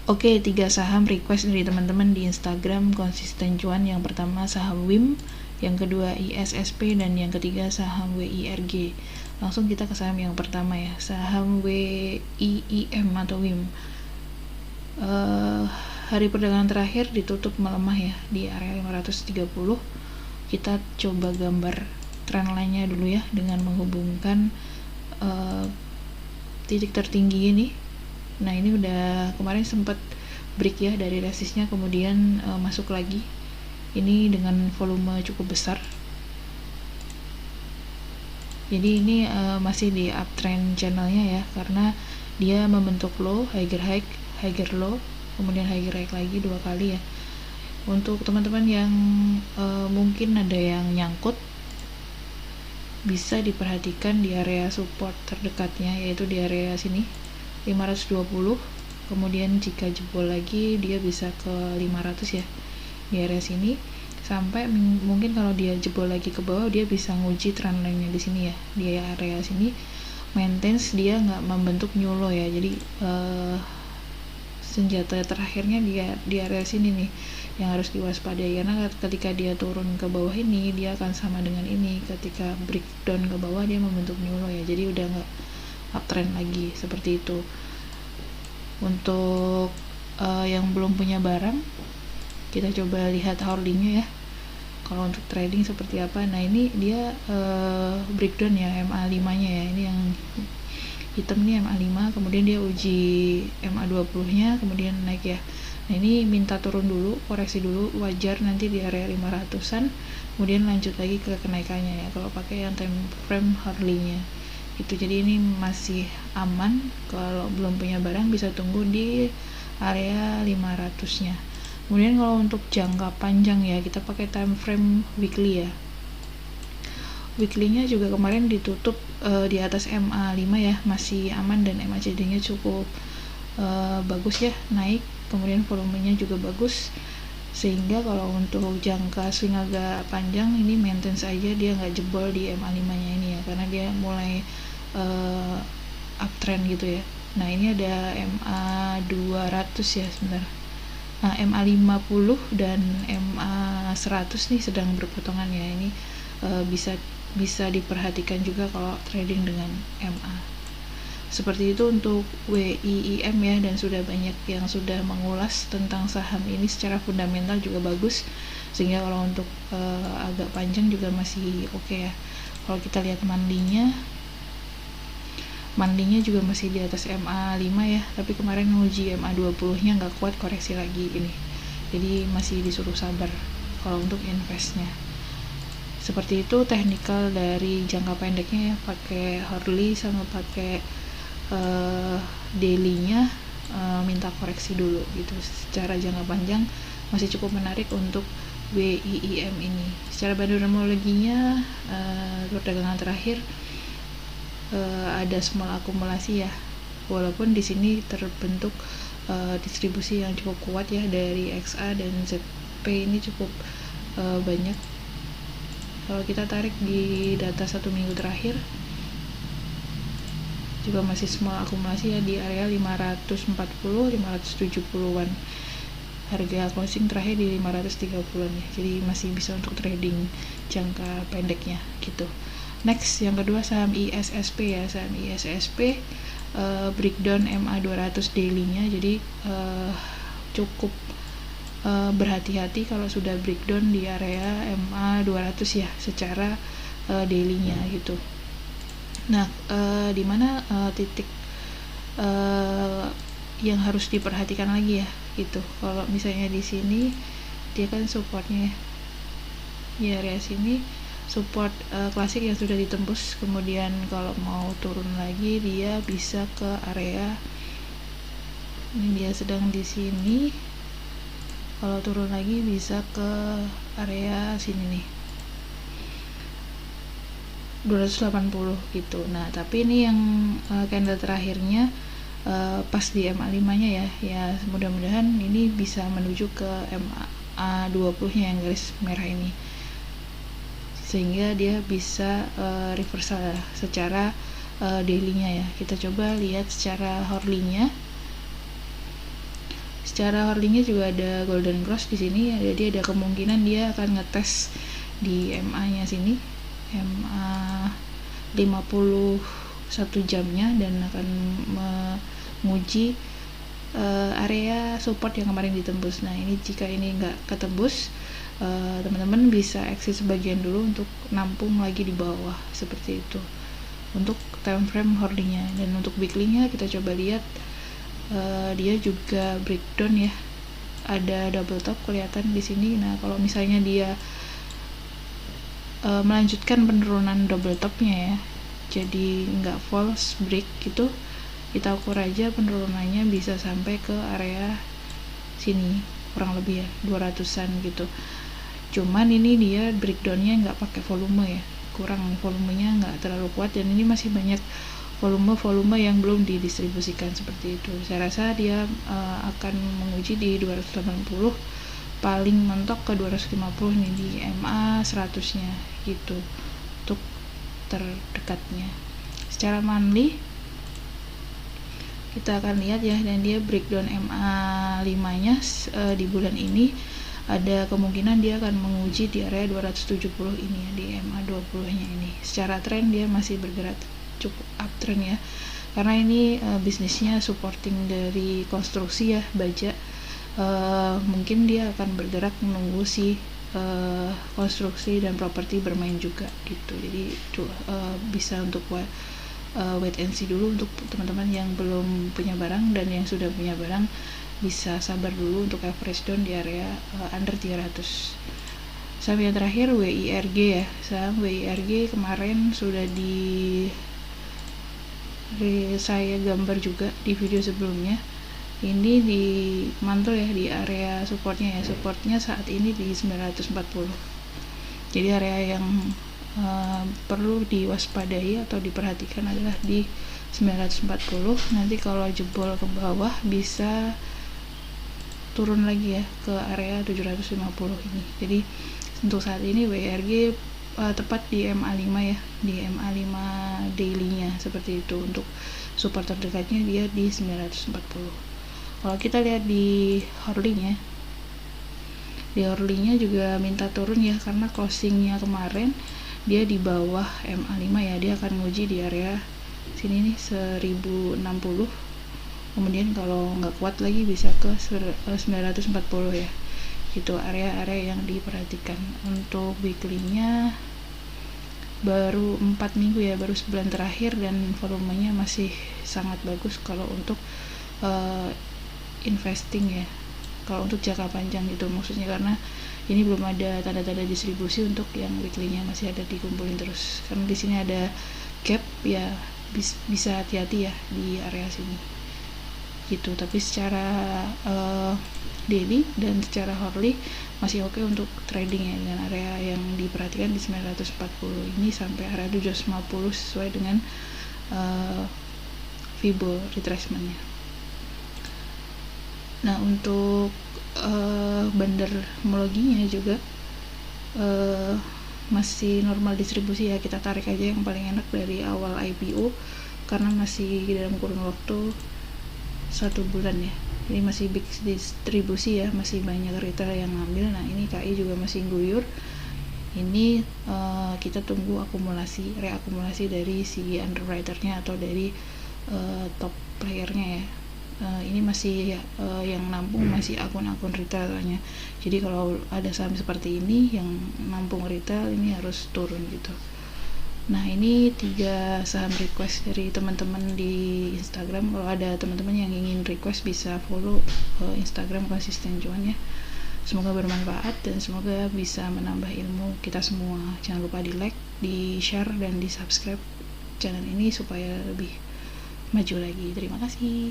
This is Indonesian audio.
Oke, 3 saham request dari teman-teman di Instagram konsisten cuan. Yang pertama saham WIM, yang kedua ISSP, dan yang ketiga saham WIRG. Langsung kita ke saham yang pertama ya, saham WIIM atau WIM. Hari perdagangan terakhir ditutup melemah ya di area 530. Kita coba gambar trendline-nya dulu ya dengan menghubungkan titik tertinggi ini. Nah, ini udah kemarin sempat break ya dari resistnya, kemudian masuk lagi. Ini dengan volume cukup besar. Jadi ini masih di uptrend channelnya ya, karena dia membentuk low, higher high, higher low, kemudian higher high lagi 2 kali ya. Untuk teman-teman yang mungkin ada yang nyangkut, bisa diperhatikan di area support terdekatnya, yaitu di area sini 520. Kemudian jika jebol lagi dia bisa ke 500 ya di area sini, sampai mungkin kalau dia jebol lagi ke bawah dia bisa nguji trendline-nya di sini ya, di area sini maintenance, dia nggak membentuk new low ya. Jadi senjata terakhirnya dia di area sini nih yang harus diwaspadai, karena ketika dia turun ke bawah ini dia akan sama dengan ini, ketika breakdown ke bawah dia membentuk new low ya, jadi udah nggak uptrend lagi seperti itu. Untuk yang belum punya barang, kita coba lihat holdingnya ya, kalau untuk trading seperti apa. Nah, ini dia breakdown ya MA5 nya ya, ini yang hitam nih MA5, kemudian dia uji MA20 nya, kemudian naik ya. Nah, ini minta turun dulu, koreksi dulu, wajar nanti di area 500-an, kemudian lanjut lagi ke kenaikannya ya kalau pakai yang time frame hourly nya itu. Jadi ini masih aman, kalau belum punya barang bisa tunggu di area 500 nya. Kemudian kalau untuk jangka panjang ya, kita pakai time frame weekly ya. Weekly-nya juga kemarin ditutup di atas MA5 ya, masih aman, dan MACD-nya cukup bagus ya, naik, kemudian volumenya juga bagus, sehingga kalau untuk jangka swing agak panjang ini maintenance aja, dia nggak jebol di MA5 nya ini ya, karena dia mulai uptrend gitu ya. Nah, ini ada MA200 ya sebentar. Nah, MA50 dan MA100 nih sedang berpotongan ya. Ini bisa diperhatikan juga kalau trading dengan MA. Seperti itu untuk WIIM ya, dan sudah banyak yang sudah mengulas tentang saham ini secara fundamental juga bagus, sehingga kalau untuk agak panjang juga masih oke ya. Kalau kita lihat mandinya juga masih di atas MA5 ya, tapi kemarin uji MA20 nya nggak kuat, koreksi lagi ini, jadi masih disuruh sabar kalau untuk investnya. Seperti itu technical dari jangka pendeknya ya, pakai hourly sama pakai daily-nya minta koreksi dulu gitu. Secara jangka panjang masih cukup menarik untuk WIIM ini. Secara bandonermologinya perdagangan terakhir ada small akumulasi ya, walaupun di sini terbentuk distribusi yang cukup kuat ya dari XA dan ZP, ini cukup banyak. Kalau kita tarik di data 1 minggu terakhir juga masih small akumulasi ya di area 540-570-an. Harga closing terakhir di 530-an ya, jadi masih bisa untuk trading jangka pendeknya gitu. Next, yang kedua saham ISSP ya. Saham ISSP breakdown MA200 daily-nya, jadi cukup berhati-hati kalau sudah breakdown di area MA200 ya secara daily-nya gitu. Nah, di mana titik yang harus diperhatikan lagi ya gitu. Kalau misalnya di sini dia kan supportnya di area sini, support klasik yang sudah ditembus, kemudian kalau mau turun lagi dia bisa ke area ini, dia sedang di sini, kalau turun lagi bisa ke area sini nih 280 gitu. Nah, tapi ini yang candle terakhirnya pas di MA5 nya ya, ya mudah-mudahan ini bisa menuju ke MA20 nya yang garis merah ini, sehingga dia bisa reversal secara daily nya ya. Kita coba lihat secara hourly nya. Secara holdingnya juga ada golden cross di sini, jadi ada kemungkinan dia akan ngetes di MA-nya sini, MA 51 jamnya, dan akan menguji area support yang kemarin ditembus. Nah ini jika ini nggak ketembus, teman-teman bisa exit sebagian dulu untuk nampung lagi di bawah, seperti itu untuk time frame holdingnya. Dan untuk weekly-nya kita coba lihat, dia juga breakdown ya, ada double top kelihatan di sini. Nah kalau misalnya dia melanjutkan penurunan double topnya ya, jadi nggak false break gitu, kita ukur aja penurunannya bisa sampai ke area sini, kurang lebih ya 200-an gitu. Cuman ini dia breakdownnya nggak pakai volume ya, kurang, volumenya nggak terlalu kuat, dan ini masih banyak volume yang belum didistribusikan seperti itu. Saya rasa dia akan menguji di 280, paling mentok ke 250 nih di MA 100 nya gitu untuk terdekatnya. Secara monthly kita akan lihat ya, dan dia breakdown MA 5 nya di bulan ini ada kemungkinan dia akan menguji di area 270 ini ya, di MA 20 nya ini. Secara tren dia masih bergerak cukup uptrend ya, karena ini bisnisnya supporting dari konstruksi ya, baja. Mungkin dia akan bergerak menunggu si konstruksi dan properti bermain juga gitu. Jadi bisa untuk wait and see dulu untuk teman-teman yang belum punya barang, dan yang sudah punya barang bisa sabar dulu untuk average down di area under 300. Saham yang terakhir WIRG ya. Saham WIRG kemarin sudah saya gambar juga di video sebelumnya. Ini di mantul ya di area supportnya ya. Supportnya saat ini di 940. Jadi area yang perlu diwaspadai atau diperhatikan adalah di 940. Nanti kalau jebol ke bawah bisa turun lagi ya ke area 750 ini. Jadi untuk saat ini WIRG tepat di MA 5 ya, di MA 5 daily-nya seperti itu. Untuk support terdekatnya dia di 940. Kalau kita lihat di holdingnya, di holdingnya juga minta turun ya, karena closingnya kemarin dia di bawah MA 5 ya, dia akan nguji di area sini nih 1060. Kemudian kalau nggak kuat lagi bisa ke 940 ya, gitu area-area yang diperhatikan. Untuk weekly-nya baru 4 minggu ya, baru sebulan terakhir, dan volumenya masih sangat bagus kalau untuk investing ya, kalau untuk jangka panjang gitu maksudnya, karena ini belum ada tanda-tanda distribusi. Untuk yang weekly-nya masih ada dikumpulin terus, karena di sini ada gap ya, bisa hati-hati ya di area sini gitu. Tapi secara daily dan secara hourly masih oke untuk trading ya, dengan area yang diperhatikan di 940 ini sampai area 750 sesuai dengan Fibo retracement-nya. Nah untuk bandarmologinya juga masih normal distribusi ya. Kita tarik aja yang paling enak dari awal IPO, karena masih dalam kurun waktu 1 bulan ya, ini masih big distribusi ya, masih banyak retail yang ngambil. Nah ini KI juga masih guyur. Ini kita tunggu reakumulasi dari si underwriter-nya atau dari top player-nya ya. Ini masih yang nampung masih akun-akun retailnya. Jadi kalau ada saham seperti ini yang nampung retail, ini harus turun gitu. Nah ini 3 saham request dari teman-teman di Instagram. Kalau ada teman-teman yang ingin request bisa follow Instagram Konsisten Cuan ya. Semoga bermanfaat dan semoga bisa menambah ilmu kita semua. Jangan lupa di like, di share, dan di subscribe channel ini supaya lebih maju lagi. Terima kasih.